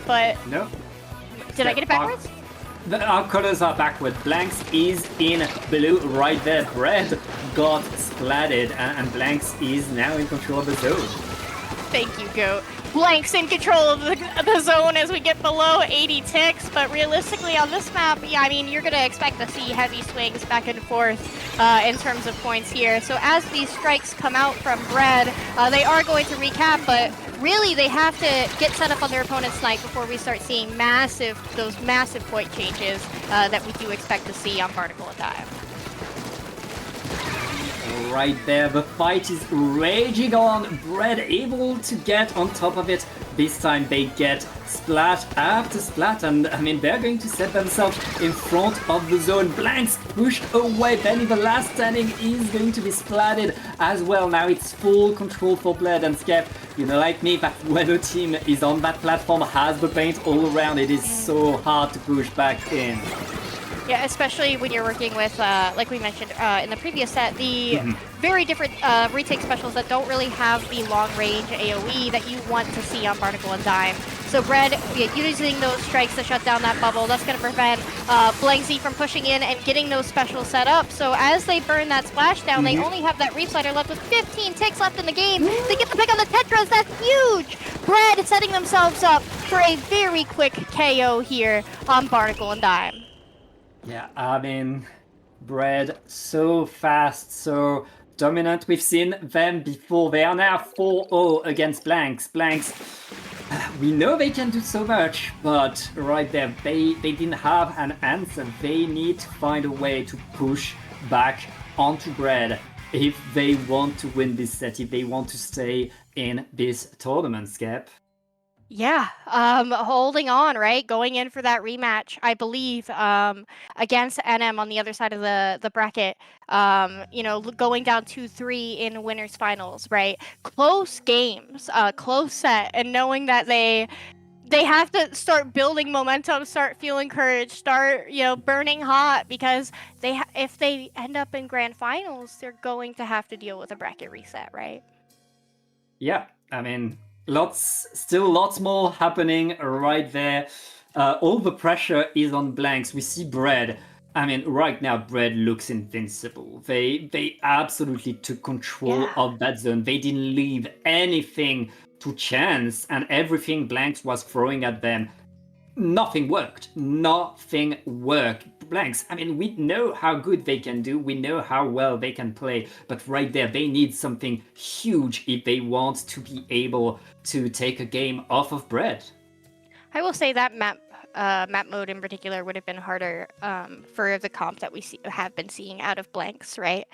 but... No. Did I get it backwards? Our colors are backward. BlankZ is in blue right there. Bread got splatted, and BlankZ is now in control of the zone. Thank you, Goat. BlankZ in control of the zone as we get below 80 ticks, but realistically on this map, yeah, I mean, you're going to expect to see heavy swings back and forth in terms of points here. So as these strikes come out from Bread, they are going to recap, but really they have to get set up on their opponent's snipe before we start seeing those massive point changes that we do expect to see on Barnacle and Dime. Right there, the fight is raging on. Bread able to get on top of it. This time they get splat after splat, and I mean they're going to set themselves in front of the zone. BlankZ pushed away. Benny, the last standing, is going to be splatted as well. Now it's full control for Bread and Skep. You know, like me, that when a team is on that platform, has the paint all around, it is so hard to push back in. Yeah, especially when you're working with, like we mentioned in the previous set, the very different retake specials that don't really have the long-range AoE that you want to see on Barnacle and Dime. So Bread, using those strikes to shut down that bubble, that's going to prevent BlankZ from pushing in and getting those specials set up. So as they burn that splashdown, they only have that Reef Slider left with 15 ticks left in the game. They get the pick on the Tetras, that's huge! Bread setting themselves up for a very quick KO here on Barnacle and Dime. Yeah, I mean, Bread so fast, so dominant. We've seen them before. They are now 4-0 against BlankZ. BlankZ, we know they can do so much, but right there, they didn't have an answer. They need to find a way to push back onto Bread if they want to win this set, if they want to stay in this tournament, Skep. Yeah, holding on, right? Going in for that rematch, I believe, against NM on the other side of the bracket. You know, going down 2-3 in winners finals, right? Close games, close set, and knowing that they have to start building momentum, start feeling courage, start, you know, burning hot, because if they end up in grand finals, they're going to have to deal with a bracket reset, right? Yeah, I mean, still lots more happening right there. All the pressure is on BlankZ. We see Bread. I mean, right now, Bread looks invincible. They absolutely took control of that zone. They didn't leave anything to chance, and everything BlankZ was throwing at them, nothing worked. Nothing worked. BlankZ, I mean, we know how good they can do, we know how well they can play, but right there, they need something huge if they want to be able to take a game off of Bread. I will say that map mode in particular would have been harder for the comp that we have been seeing out of BlankZ, right?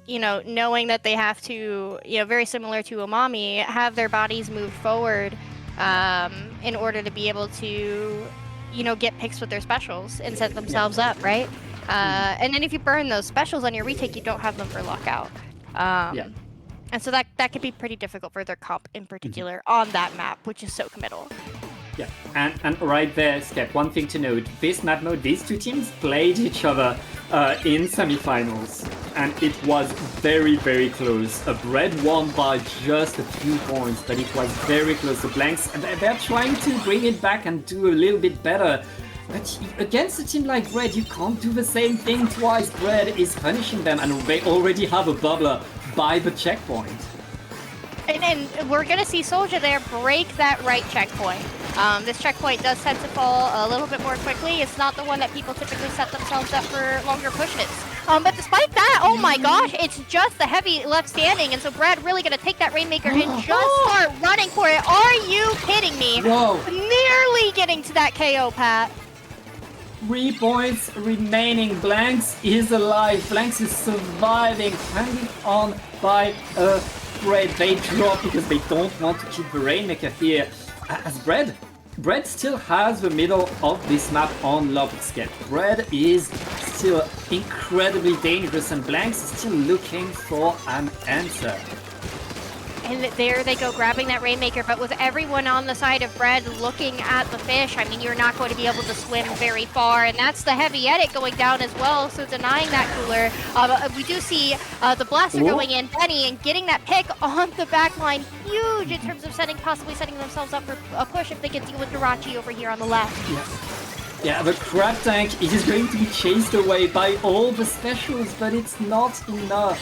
You know, knowing that they have to, you know, very similar to Umami, have their bodies move forward in order to be able to, you know, get picks with their specials and set themselves up, right? And then if you burn those specials on your retake, you don't have them for lockout. And so that could be pretty difficult for their comp in particular on that map, which is so committal. Yeah, and right there, Skep, one thing to note, this map mode, these two teams played each other in semifinals, and it was very, very close. Bread won by just a few points, but it was very close. The BlankZ, they're trying to bring it back and do a little bit better. But against a team like Bread, you can't do the same thing twice. Bread is punishing them, and they already have a bubbler by the checkpoint. And we're going to see Soldier there break that right checkpoint. This checkpoint does tend to fall a little bit more quickly. It's not the one that people typically set themselves up for longer pushes. But despite that, oh my gosh, it's just the heavy left standing. And so Brad really going to take that Rainmaker and just start running for it. Are you kidding me? Whoa. Nearly getting to that KO, Pat. 3 points remaining. BlankZ is alive. BlankZ is surviving, hanging on by a thread. They drop because they don't want to keep the Rainmaker here. As Bread still has the middle of this map on lock. Bread is still incredibly dangerous, and BlankZ is still looking for an answer. And there they go, grabbing that Rainmaker, but with everyone on the side of Bread looking at the fish, I mean, you're not going to be able to swim very far, and that's the heavy edit going down as well, so denying that cooler. We do see the Blaster going in, Benny, and getting that pick on the back line, huge in terms of possibly setting themselves up for a push if they can deal with Durachi over here on the left. Yeah, the Crab Tank is going to be chased away by all the specials, but it's not enough.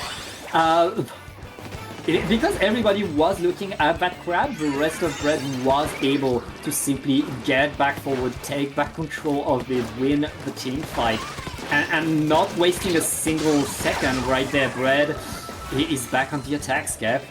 Because everybody was looking at that crab, the rest of Bread was able to simply get back forward, take back control of it, win the team fight, and not wasting a single second right there. Bread is back on the attack, Skev.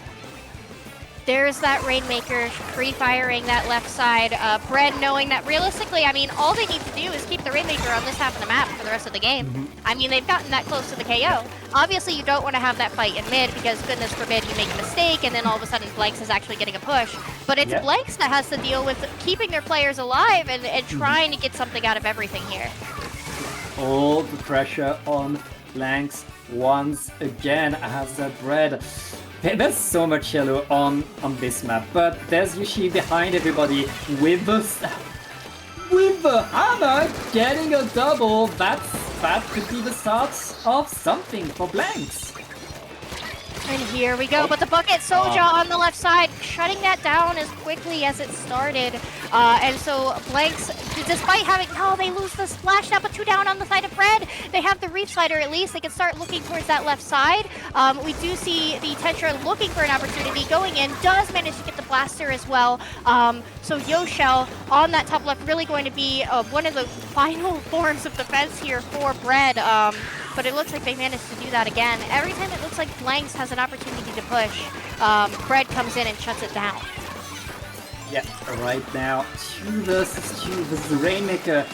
There's that Rainmaker free-firing that left side. Bread knowing that realistically, I mean, all they need to do is keep the Rainmaker on this half of the map for the rest of the game. I mean, they've gotten that close to the KO. Obviously, you don't want to have that fight in mid because, goodness forbid, you make a mistake and then all of a sudden BlankZ is actually getting a push. But it's BlankZ that has to deal with keeping their players alive and trying to get something out of everything here. All the pressure on BlankZ once again as Bread. There's so much yellow on this map, but there's Yushi behind everybody with the hammer getting a double. That could be the start of something for BlankZ. And here we go, but the bucket Soja on the left side, shutting that down as quickly as it started. And so BlankZ, despite having, they lose the splash now, but 2 down on the side of Bread. They have the Reef Slider at least. They can start looking towards that left side. We do see the Tetra looking for an opportunity, going in, does manage to get the Blaster as well. So Yoshell on that top left, really going to be one of the final forms of defense here for Bread. But it looks like they managed to do that again. Every time it looks like BlankZ has an opportunity to push, Bread comes in and shuts it down. Yeah, right now, 2 versus 2 with the Rainmaker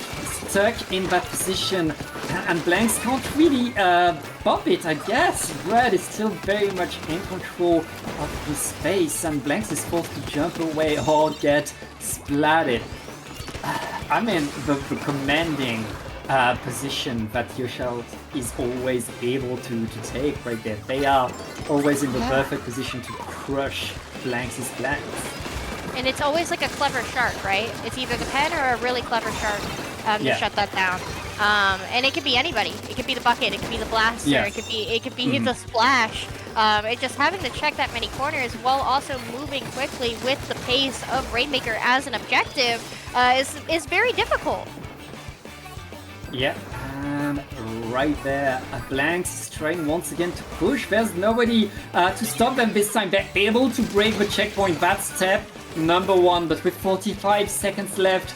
stuck in that position, and BlankZ can't really bump it, I guess. Bread is still very much in control of the space, and BlankZ is forced to jump away or get splatted. I mean, the commanding position that Yoshell is always able to take right there. They are always in the perfect position to crush BlankZ's plans. And it's always like a clever shark, right? It's either the pen or a really clever shark to shut that down. And it could be anybody. It could be the bucket. It could be the blaster. It could be the splash. It just having to check that many corners while also moving quickly with the pace of Rainmaker as an objective is very difficult. Yeah, and right there, BlankZ trying once again to push. There's nobody to stop them this time. They're able to break the checkpoint. That's step number 1, but with 45 seconds left,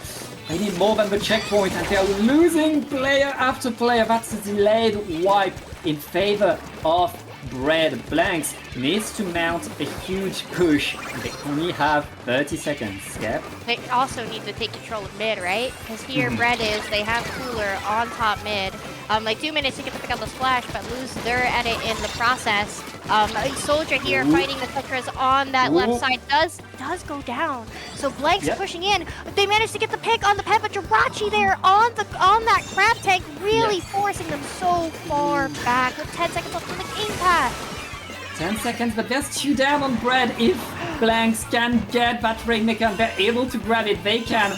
they need more than the checkpoint, and they're losing player after player. That's a delayed wipe in favor of Bread. BlankZ needs to mount a huge push. They only have 30 seconds. Skep? They also need to take control of mid, right? Because here Bread they have Cooler on top mid. They do manage to get the pick on the splash, but lose their edit in the process. Soldier here fighting the Tetras on that left side does go down. So BlankZ pushing in. They managed to get the pick on the pen, but Jirachi there on that Crab Tank, really forcing them so far back with 10 seconds left on the game path. 10 seconds, but there's 2 down on Bread. If BlankZ can get that Rainmaker and they're able to grab it, they can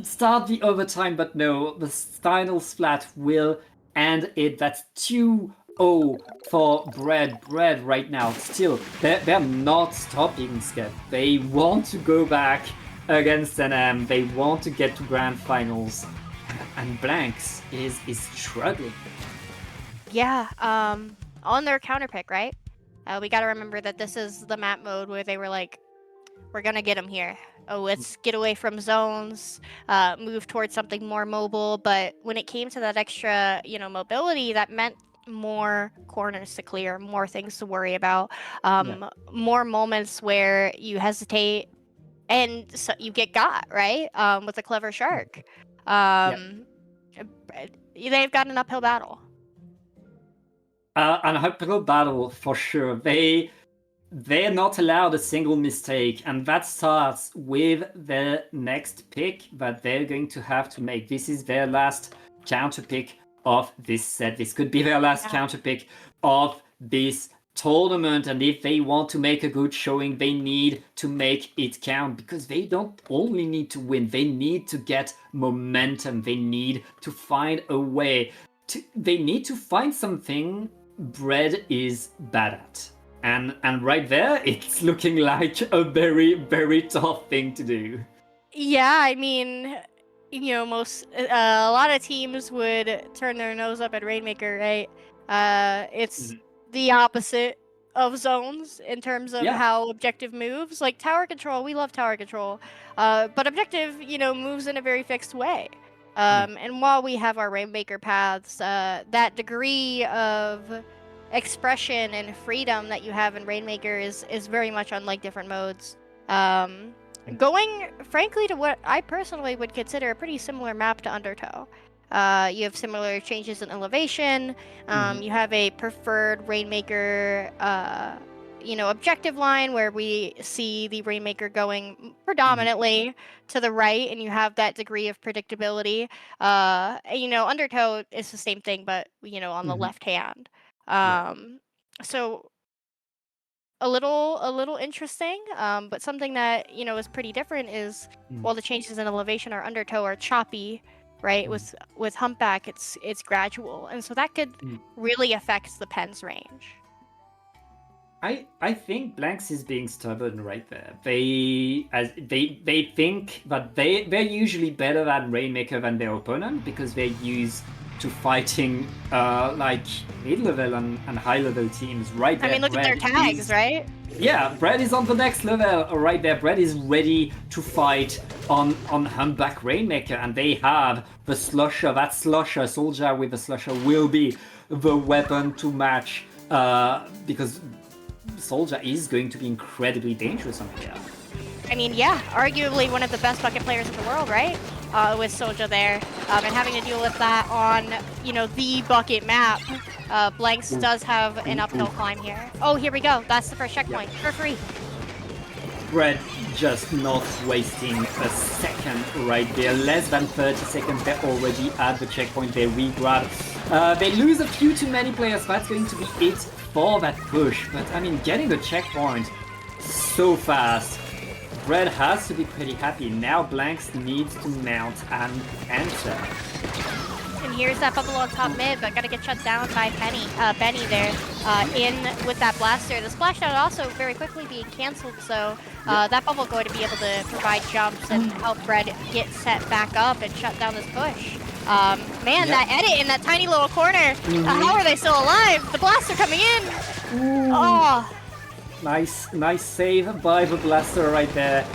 start the overtime, but no, the final splat will end it. That's 2-0 for Bread. Bread right now, still, they're not stopping, Skep. They want to go back against NM. They want to get to grand finals. And BlankZ is struggling. Yeah, on their counter pick, right? We got to remember that this is the map mode where they were like, we're going to get them here. Oh, let's get away from zones, move towards something more mobile. But when it came to that extra, mobility, that meant more corners to clear, more things to worry about, more moments where you hesitate and so you get got, right? With a clever shark. They've got an uphill battle. An uphill battle for sure. They're not allowed a single mistake, and that starts with the next pick that they're going to have to make. This is their last counter pick of this set. This could be their last counter pick of this tournament, and if they want to make a good showing, they need to make it count, because they don't only need to win, they need to get momentum, they need to find a way they need to find something Bread is bad at. And right there, it's looking like a very, very tough thing to do. Yeah, I mean, a lot of teams would turn their nose up at Rainmaker, right? It's the opposite of zones in terms of how objective moves. Like tower control, we love tower control, but objective, moves in a very fixed way. And while we have our Rainmaker paths, that degree of expression and freedom that you have in Rainmaker is very much unlike different modes. Going, frankly, to what I personally would consider a pretty similar map to Undertow. You have similar changes in elevation. You have a preferred Rainmaker, objective line where we see the Rainmaker going predominantly to the right, and you have that degree of predictability. Undertow is the same thing, but on the left hand. So a little interesting, but something that is pretty different is while the changes in elevation or Undertow are choppy, right? With Humpback, it's gradual, and so that could really affect the pen's range. I think BlankZ is being stubborn right there. They think that they're usually better than Rainmaker than their opponent, because they're used to fighting like mid-level and high-level teams right there. I mean, look at their tags, right? Yeah, Brad is on the next level right there. Brad is ready to fight on Humpback Rainmaker, and they have the Slusher. That Slusher, Soldier with the Slusher, will be the weapon to match, because Soldier is going to be incredibly dangerous on here. I mean, yeah, arguably one of the best bucket players in the world, right? With Soldier there, and having to deal with that on, the bucket map. BlankZ does have an uphill climb here. Oh, here we go. That's the first checkpoint for free. Brad just not wasting a second right there. Less than 30 seconds. They're already at the checkpoint. They re-grab. They lose a few too many players. That's going to be it for that push. But, I mean, getting the checkpoint so fast. Brad has to be pretty happy. Now BlankZ needs to mount and enter. And here's that bubble on top mid, but gotta get shut down by Benny there, in with that blaster. The splashdown also very quickly being cancelled, so that bubble going to be able to provide jumps and help Brad get set back up and shut down this push. That edit in that tiny little corner. How are they still alive? The blaster coming in. Oh. Nice save by the blaster right there,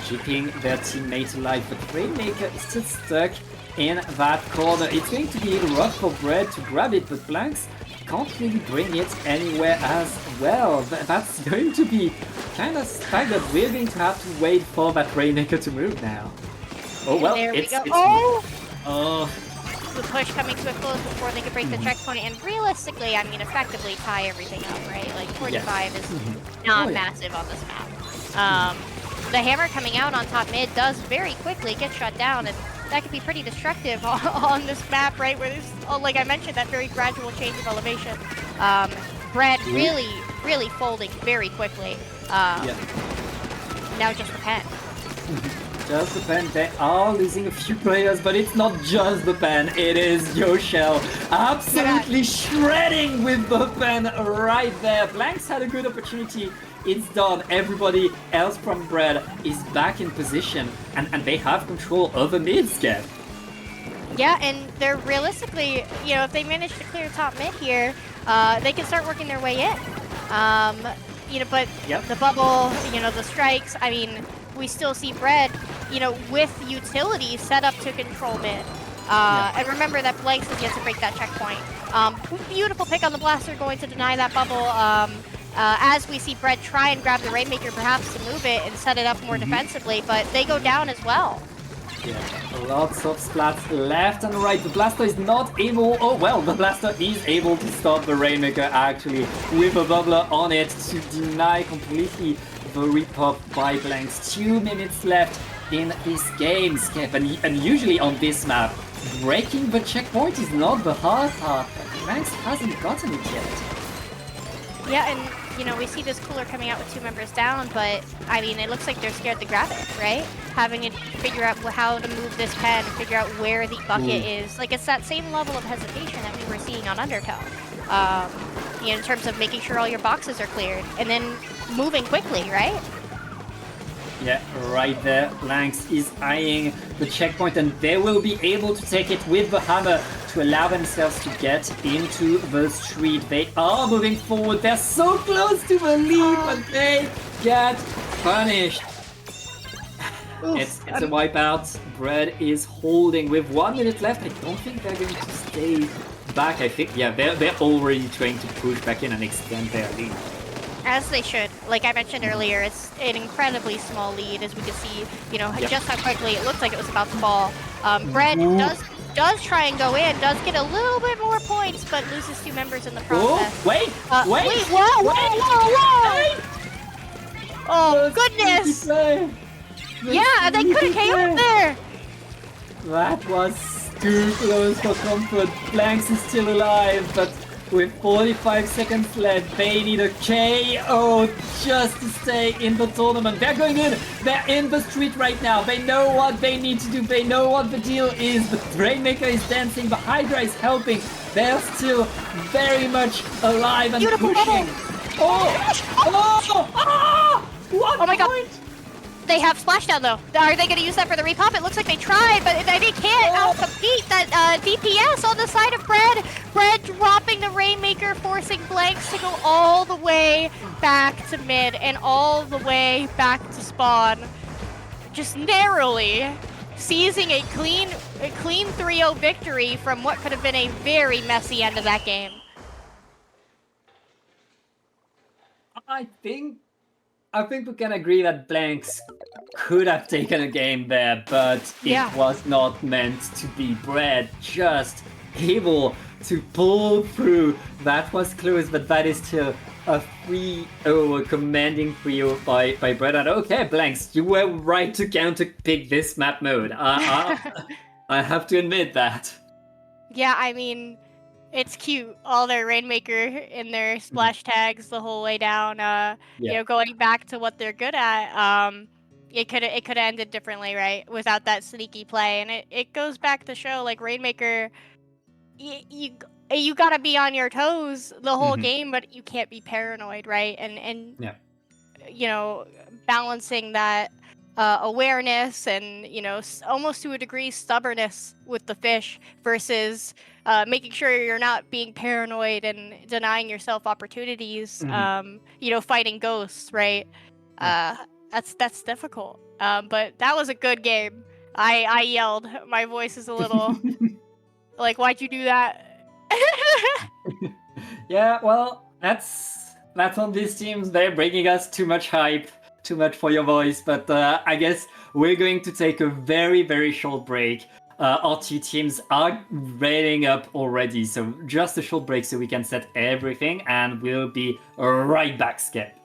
keeping their teammate alive. But Rainmaker is still stuck in that corner. It's going to be rough for Brad to grab it, but BlankZ can't really bring it anywhere as well. That's going to be kind of staggered. We're going to have to wait for that Rainmaker to move now. Oh well, there we go. Oh. The push coming to a close before they could break the checkpoint, and realistically, I mean, effectively tie everything up, right? Like 45 is not massive on this map. The hammer coming out on top mid does very quickly get shut down, and that could be pretty destructive on this map, right? Where there's, like I mentioned, that very gradual change of elevation. Brad really folding very quickly. Now just the pen. Just the pen. They are losing a few players, but it's not just the pen. It is Yoshel absolutely shredding with the pen right there. BlankZ had a good opportunity. It's done. Everybody else from Brad is back in position, and they have control of the mid-scap. Yeah, and they're realistically, if they manage to clear top mid here, they can start working their way in. But the bubble, the strikes, I mean, we still see Brad, with utility set up to control mid. And remember that BlankZ is yet to break that checkpoint. Beautiful pick on the blaster, going to deny that bubble. As we see Brad try and grab the Rainmaker, perhaps to move it and set it up more defensively, but they go down as well. Yeah, lots of splats left and right. The blaster is not able. Oh well, the blaster is able to stop the Rainmaker actually with a bubbler on it to deny completely the repop by BlankZ. 2 minutes left in this game, Skep, and usually on this map, breaking the checkpoint is not the hard part, but BlankZ hasn't gotten it yet. Yeah, and we see this cooler coming out with 2 members down, but I mean, it looks like they're scared to grab it, right? Having to figure out how to move this pen, figure out where the bucket is. Like, it's that same level of hesitation that we were seeing on Undertow. In terms of making sure all your boxes are cleared, and then moving quickly, right? Yeah, right there. BlankZ is eyeing the checkpoint, and they will be able to take it with the hammer to allow themselves to get into the street. They are moving forward. They're so close to the lead, but they get punished. It's a wipeout. Bread is holding with 1 minute left. I don't think they're going to stay back. I think, yeah, they're already trying to push back in and extend their lead. As they should. Like I mentioned earlier, it's an incredibly small lead, as we can see, just how quickly it looked like it was about to fall. Bread does try and go in, does get a little bit more points, but loses 2 members in the process. Wait! Whoa! Oh, goodness! Yeah, they couldn't KO there! That was too close for comfort. BlankZ is still alive, but with 45 seconds left, they need a KO just to stay in the tournament. They're going in. They're in the street right now. They know what they need to do. They know what the deal is. The Rainmaker is dancing. The Hydra is helping. They're still very much alive and pushing. What? Oh my god. They have Splashdown though. Are they going to use that for the repop? It looks like they tried, but they can't outcompete that DPS on the side of Bread. Bread dropping the Rainmaker, forcing BlankZ to go all the way back to mid and all the way back to spawn. Just narrowly seizing a clean 3-0 victory from what could have been a very messy end of that game. I think we can agree that BlankZ could have taken a game there, but it was not meant to be. Bread just able to pull through. That was close, but that is still a 3-0, a commanding 3-0 by Bread. And okay, BlankZ, you were right to counter-pick this map mode. I have to admit that. Yeah, I mean, it's cute. All their Rainmaker in their splash tags the whole way down. Going back to what they're good at. It could have ended differently, right? Without that sneaky play, and it goes back to show like Rainmaker. You gotta be on your toes the whole game, but you can't be paranoid, right? And balancing that awareness and almost to a degree stubbornness with the fish versus making sure you're not being paranoid and denying yourself opportunities. Fighting ghosts, right? That's difficult. But that was a good game. I yelled. My voice is a little like, why'd you do that? Yeah, well, that's on these teams. They're bringing us too much hype, too much for your voice. But I guess we're going to take a very, very short break. Our two teams are rating up already, so just a short break so we can set everything, and we'll be right back, Skip.